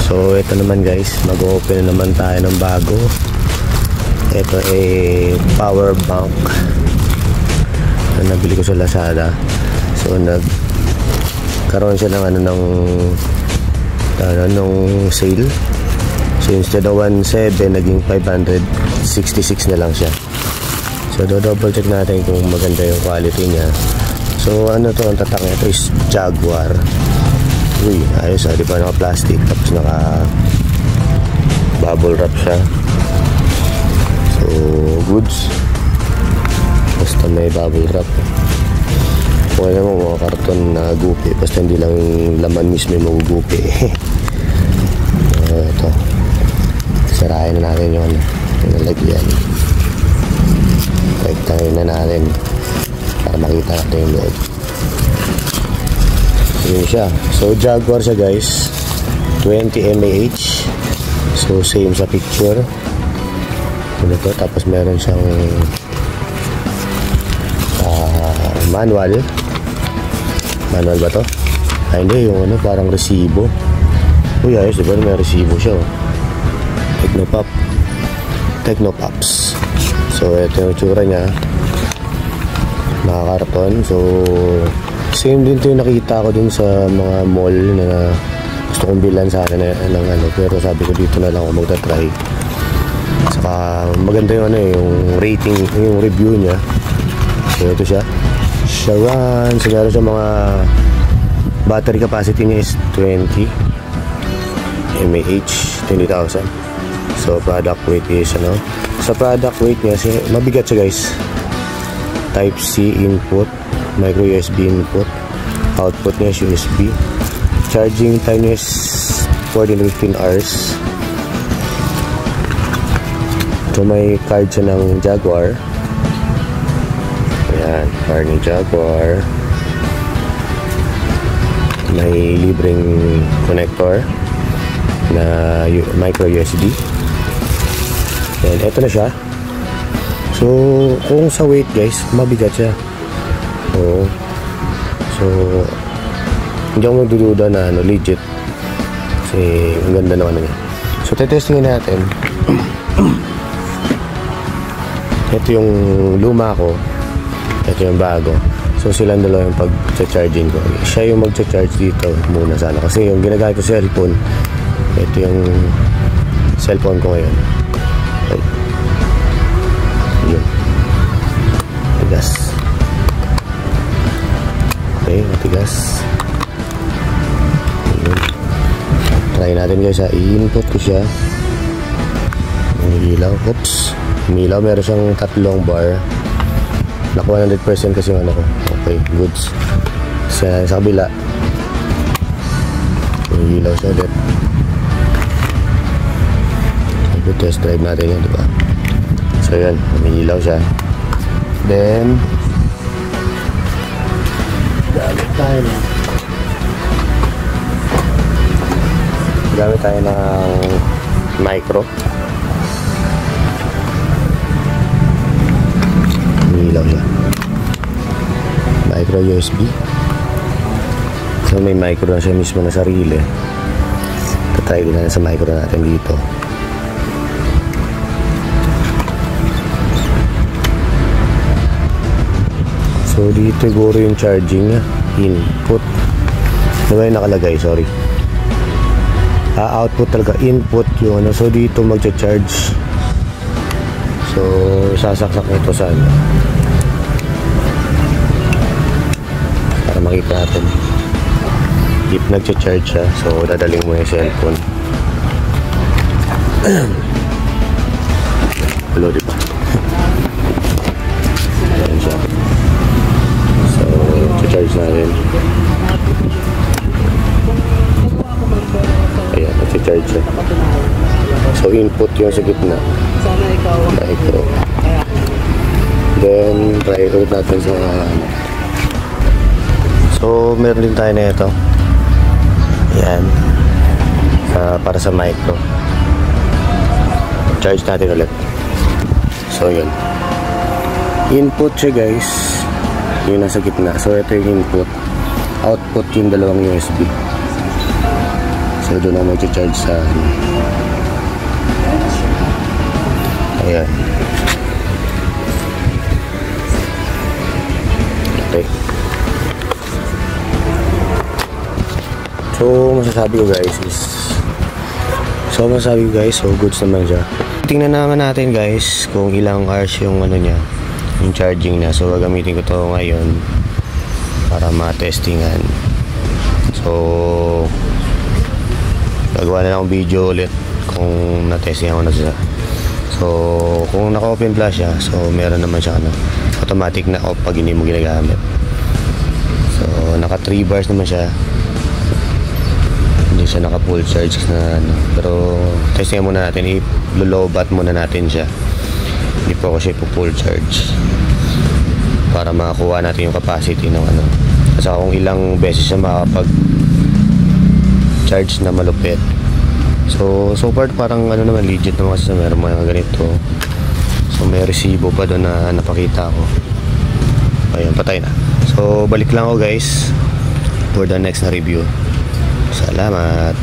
So ito naman guys, mag-open naman tayo ng bago. Ito ay power bank na nabili ko sa Lazada. So nagkaroon siya ng nung sale. So instead of 1.7 naging 566 na lang siya. So double check natin kung maganda yung quality niya. So ano to, ang tatak nito is Jaguar. Uy, ayos di ba, naka plastic tapos naka bubble wrap siya. So goods, basta may bubble wrap. Kung alam mo mga karton na gupi, basta hindi lang laman mismo yung magugupi. Ito, sarayan na natin yung nalagyan. Pagtangin na natin para makita natin yung loob. Yun siya. So Jaguar siya guys, 20 mAh. So same sa picture. Ano to? Tapos meron siyang manual ba to? Hindi, yung parang resibo. Uy, ayos, diba may resibo siya, oh. Technopops. So ito yung tsura nya, nakakarton. So same din to yung nakita ko dun sa mga mall na gusto kong bilan sana ng pero sabi ko dito na lang ako magta-try. Saka maganda yung yung rating, yung review nya. So ito siya, Sharon. So meron siya mga battery capacity niya is 20 mAh, 20,000. So product weight is sa product weight niya, mabigat siya guys. Type C input, micro USB input, output niya is USB. Charging time niya is 14 to 15 hours. So may card siya ng Jaguar. Ayan, card ng Jaguar. May libreng connector na micro USB. And eto na siya. So kung sa weight guys, mabigat siya. So hindi ako magdududa na legit, kasi ang ganda naman niya. So tetestingin natin. Ito yung luma ko, ito yung bago. So silang dalawa yung pag-charging ko. Siya yung mag-charge dito muna sana, kasi yung ginagamit ko cellphone, ito yung cellphone ko ngayon. Ay. Yun. Tigas. Okay, matigas. Yun. Try natin guys, i-input ko siya. Yung ilaw. Oops. Yung ilaw, meron siyang 3 bar. Naku 100% kasi yung ko. Okay, goods. Sa kabila, yung ilaw siya ulit. Test drive natin yun, diba? So yun, may ilaw siya. Then gamit tayo ng micro. May ilaw siya, micro USB. So may micro na siya mismo na sarili. Tatry ko na sa micro natin dito. So dito siguro yung charging niya, input. Ano ba yung nakalagay? Sorry. Output talaga, input yung So dito magcha-charge. So sasaksak nito sa para makita natin. If nagcha-charge siya, so dadaling mo yung cellphone. Hello, diba? Ayan siya. Charge natin. Ayan, nag-charge siya. So input yung sa gitna, micro. Then try ulit natin sa so meron din tayo na ito. Ayan, para sa micro. Charge natin ulit. So yun, input siya guys, yung nasa gitna. So ito yung input, output yung dalawang USB. So doon ako mag-charge sa ayan. Okay. So masasabi ko guys so goods naman siya. Tingnan naman natin guys kung ilang hours yung ano niya, yung charging niya. So gagamitin ko to ngayon para ma-testingan. So gagawa na lang akong video ulit kung na-testingan ko na siya. So kung naka-open flash siya, so meron naman siya ano, automatic na off pag hindi mo ginagamit. So naka 3 bars naman siya. Hindi siya naka full charge na ano. Pero testingin muna natin, i-low bat muna natin siya. Hindi po ako siya full charge para makakuha natin yung capacity ng ano. Kasi kung ilang beses siya makakapag charge na malupit. So far parang ano naman legit naman kasi meron mga ganito. So may resibo pa doon na napakita ko. Ayun, patay na. So balik lang ako guys for the next na review. Salamat.